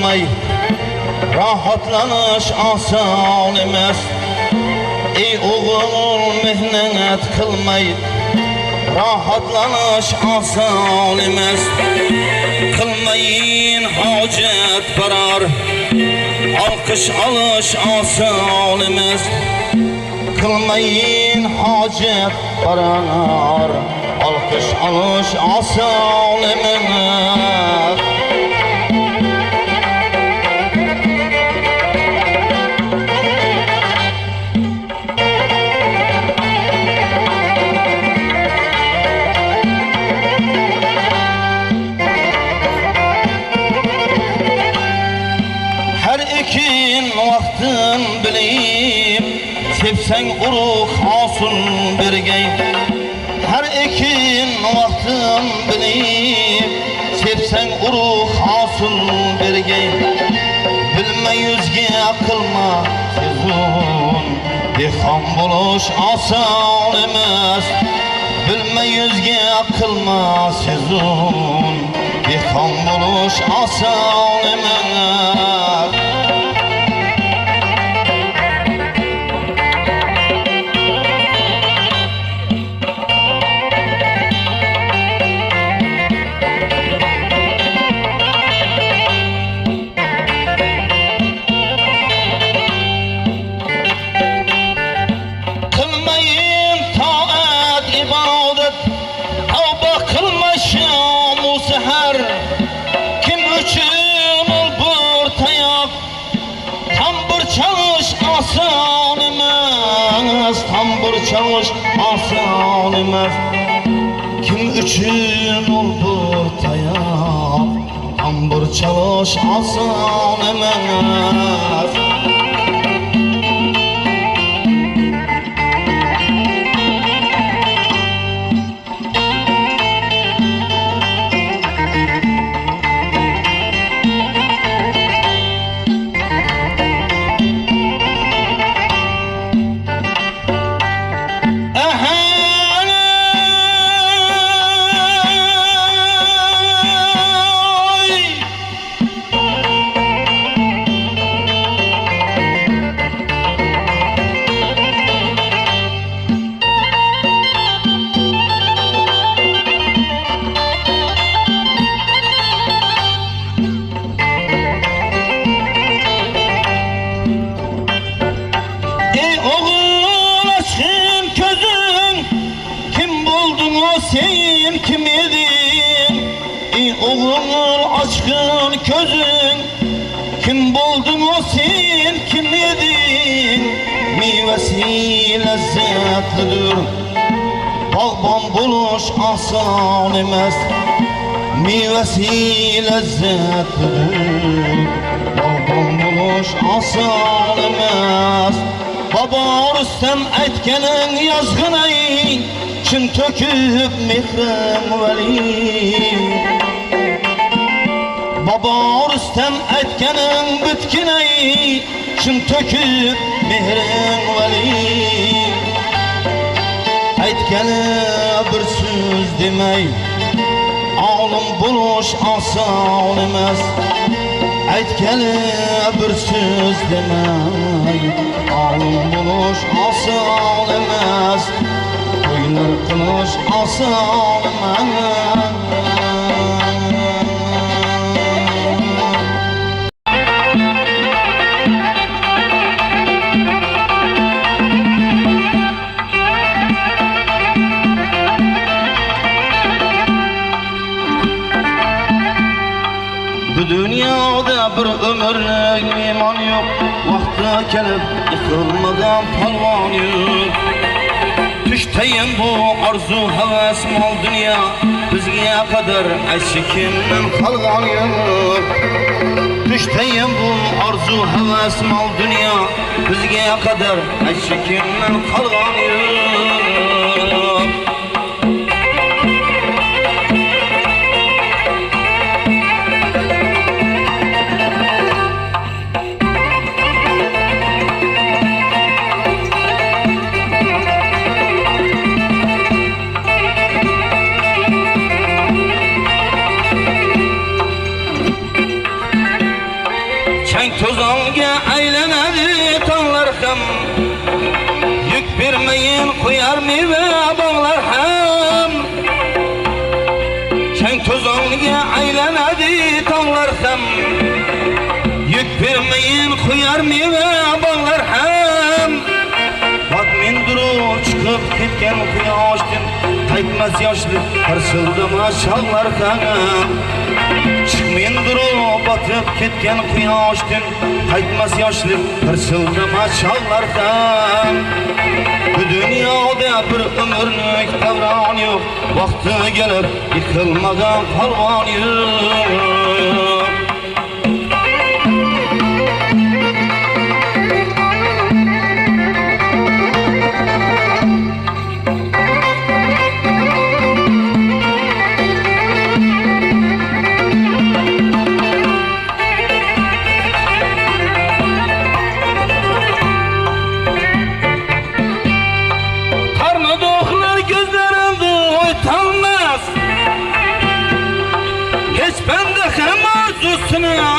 qilmay rahatlanish oson emas. Ey o'g'il, mehnat qilmay rahatlanish oson emas. Qilmayin hojat barar, olqish olish oson emas. Qilmayin hojat barar, olqish olish oson emas. Vaqtin bilib sevsang urug' hosil bergay. Har ekin vaqtin bilib sevsang urug' hosil bergay. Bilma yuzga qilma sezun, dehqon bo'lish oson emas. Bilma yuzga qilma sezun, dehqon bo'lish oson emas. Tambur çalış oson emas. Kim uchun olur tayoq? Tambur çalış oson emas. Sen kim edin? Ey oğul açkın közün, kim buldun o sen kim edin? Meyvesi lezzetlidir, bağban buluş oson emas. Meyvesi lezzetlidir, bağban buluş oson emas. Baba Rüstem aytganing yozg'inay, chin to'kib mehrim vali. Baba Rüstem aytganing bitkinay, chin to'kib mehrim vali. Aytgani bir so'z demay, olim bo'lish oson emas. Aytgani bir so'z demay, olim bo'lish oson emas. To'ylar qilish oson emas. Bu dünyada bir ömürlük iman yok, vakti kelib yıkılmadan palvan yok. Düşteyim bu arzu heves mal dünya, bizge kadar eşikimden kalgan yok. Düşteyim bu arzu heves mal dünya, bizge kadar eşikimden kalgan yok. tuzağınga aylanadi tağlar ham. Yük vermeyin koyar meyve bağlar ham. Çeng tuzağınga aylanadi tağlar ham. Yük vermeyin koyar meyve bağlar ham. Bak men durup çıkıp ketken quyoshdan qaytmas yoshlik qarsildima shog'lar ham. Men durup batib ketken quyoshdan qaytmas yoshlik qarsildima shog'lar ham. Bu dunyoda bir umrlik davron yo'q, vaqti kelib yıkılmagan polvon yo'q.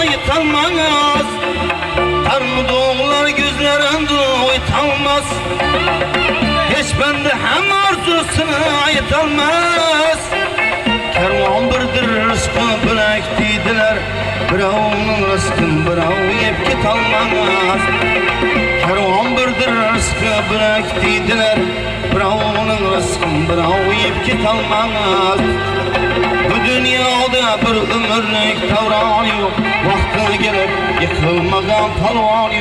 Ayıtalmaz, karnı doğular gözlerinde oytalmaz. Hiç bende hem arzusunu ayıtalmaz. Kervan birdir rızkı bülek deydiler, biravunun rızkın birav yep gitalmaz. Kervan birdir rızkı bülek deydiler, biravunun rızkın birav yep gitalmaz. Bu dünyada bir ömürlük davran yok, vakti gelip yıkılmagan polvon yok.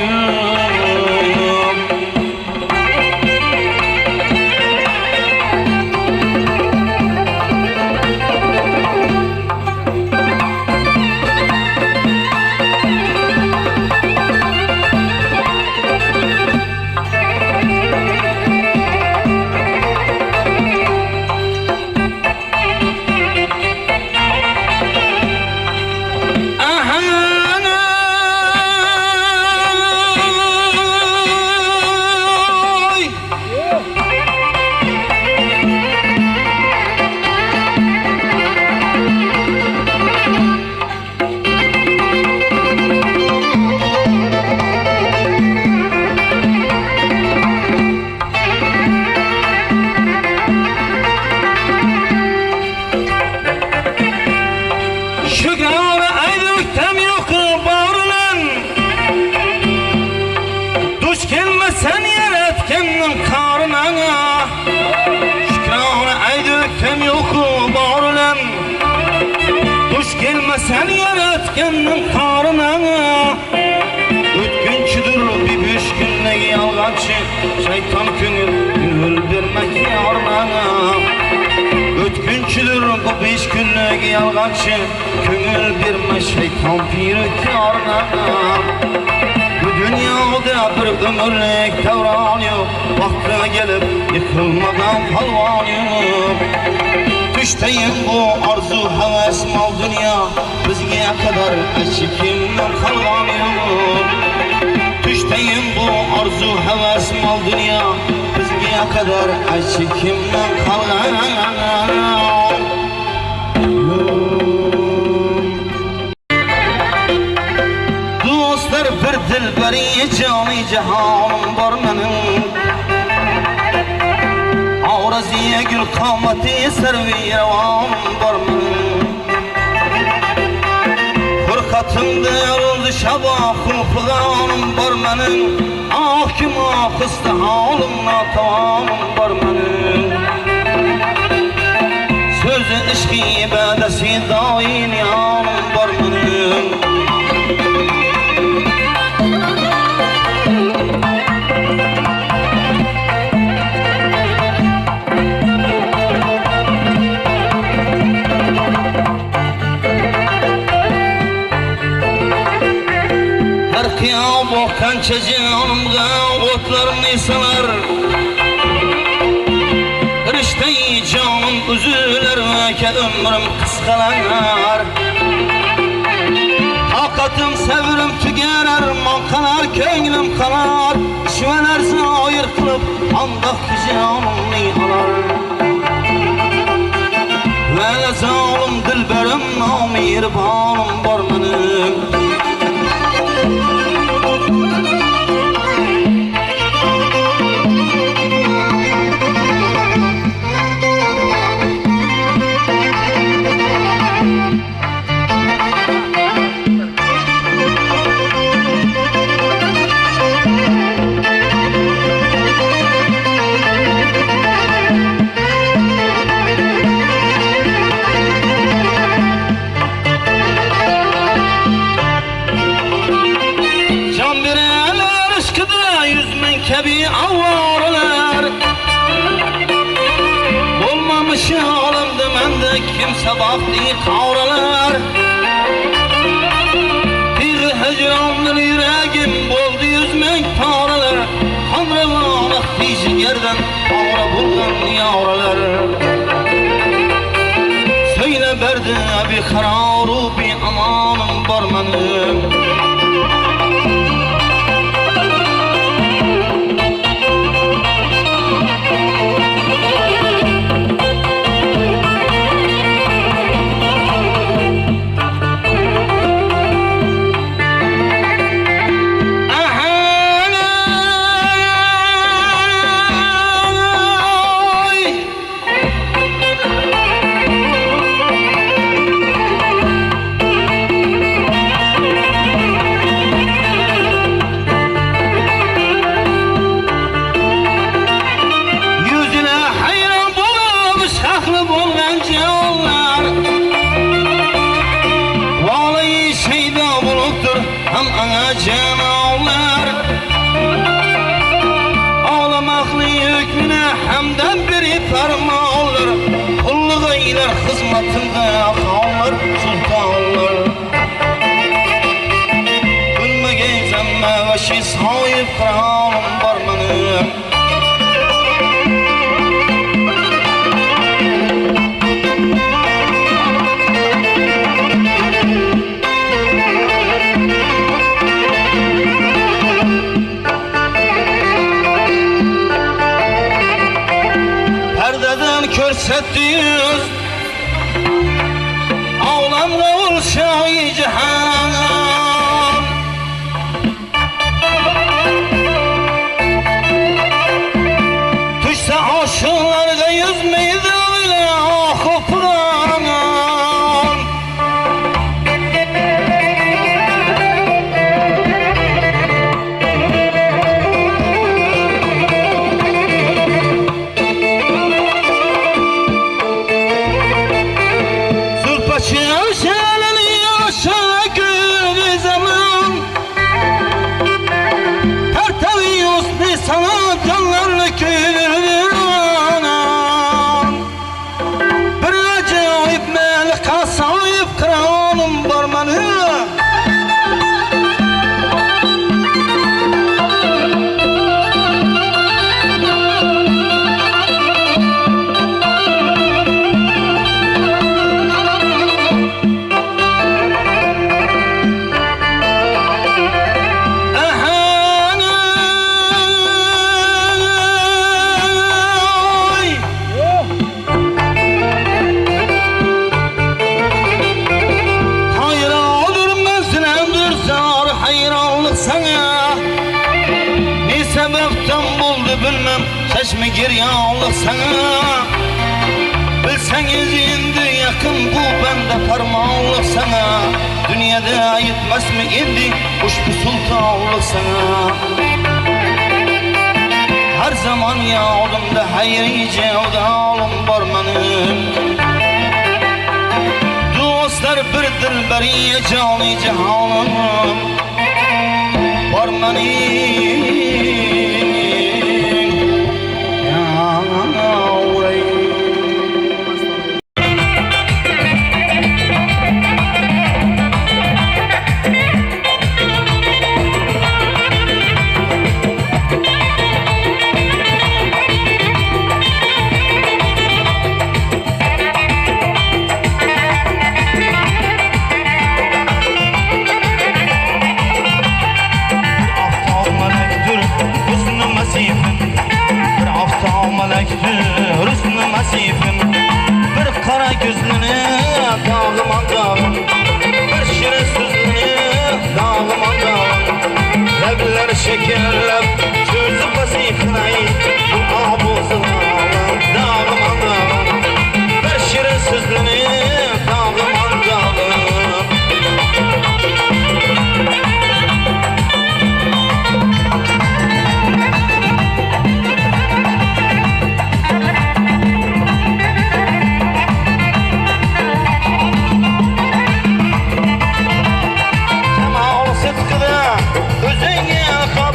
Sen yaratkennin karına, şükrana aydöktem yoku bağrılan. Duş gelme sen yaratkennin karına, ötkünçüdür bir beş günlük yalgaçı, şeytan gönül vermek yarına. Ötkünçüdür bu beş günlük yalgaçı, gönül verme şeytan pirik yarına. Dünyada bir ömürlük davran yok, vakti gelip yıkılmadan polvon yok. Düşteyim bu arzu heves mal dünya, bizge kadar eşikimden kalvan yok. Düşteyim bu arzu heves mal dünya, bizge kadar eşikimden kalvan yok. Bir dilberi cani cihanım var benim, Avraziye gül kamati servi revanım var benim. Fırkatımda yarıldı şabahım fıganım var benim, Ah kim ah istihalımla tamamım var benim. Sözü işki ibadesi daim yanım var benim. Kança canımga otlarını salar, Rişteyi canım üzüler ve ki ömrüm kıskalar. Hakatım sevirim tügerer, mankalar könglim kalar. Şüvelerse ayır kılıp andaki canımni alar. Ve zalim dilberim namir bağım var benim. kebi avaralar olmamış alemde mende kimse baktı kavralar bir hecranlı yüreğim boldu yüzmek paralar hamrevan aktıcı yerden avra bulgan yavralar söyle berdi bir kararı bir amanım var benim canavar ağlamaklı hükmüne hemden biri parmağlar kulluğa iler hizmetinde kalır sultanlar gülmegeyn zemme ve şi sahip kralım var benim görsettiyiz ağlamda olsa cihan düşse aşıklarda yüzmeydi öyle ahıplan bilmem çeşme giryanlık sana bilseniz indi yakın bu bende parmağınlık sana dünyada yetmez mi indi kuş bu sultanlık sana her zaman yolumda hayri cevdalım var benim dostlar birdir beriye canı cihanım var benim bir kara gözlünü dağıma dağım bir şirin sözlünü dağıma dağım Revler şekerlep çözüp vazifenay bu abuzlarım dağıma dağım bir şirin sözlünü dağıma dağım Özüne kap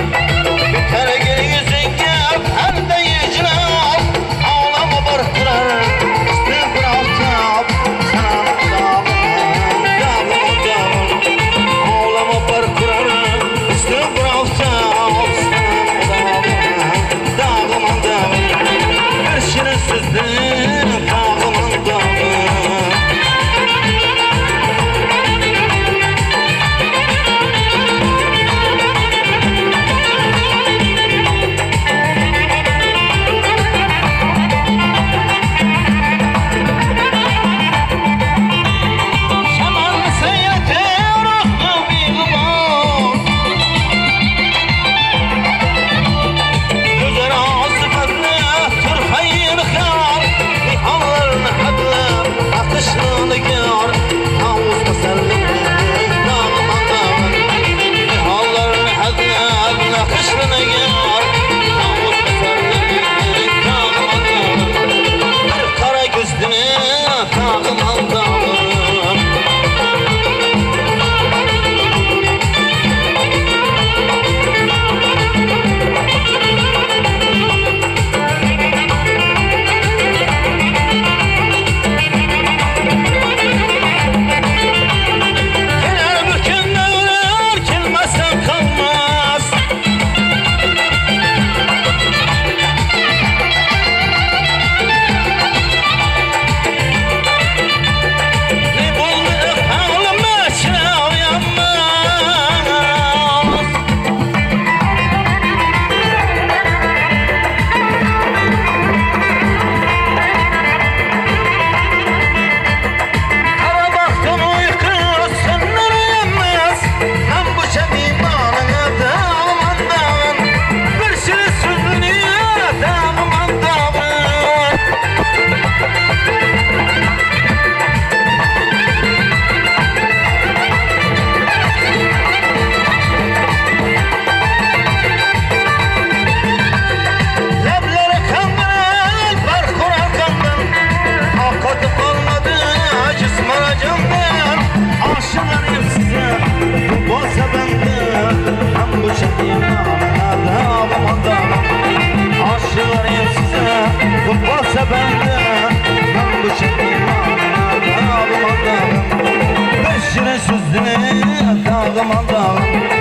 aman dağım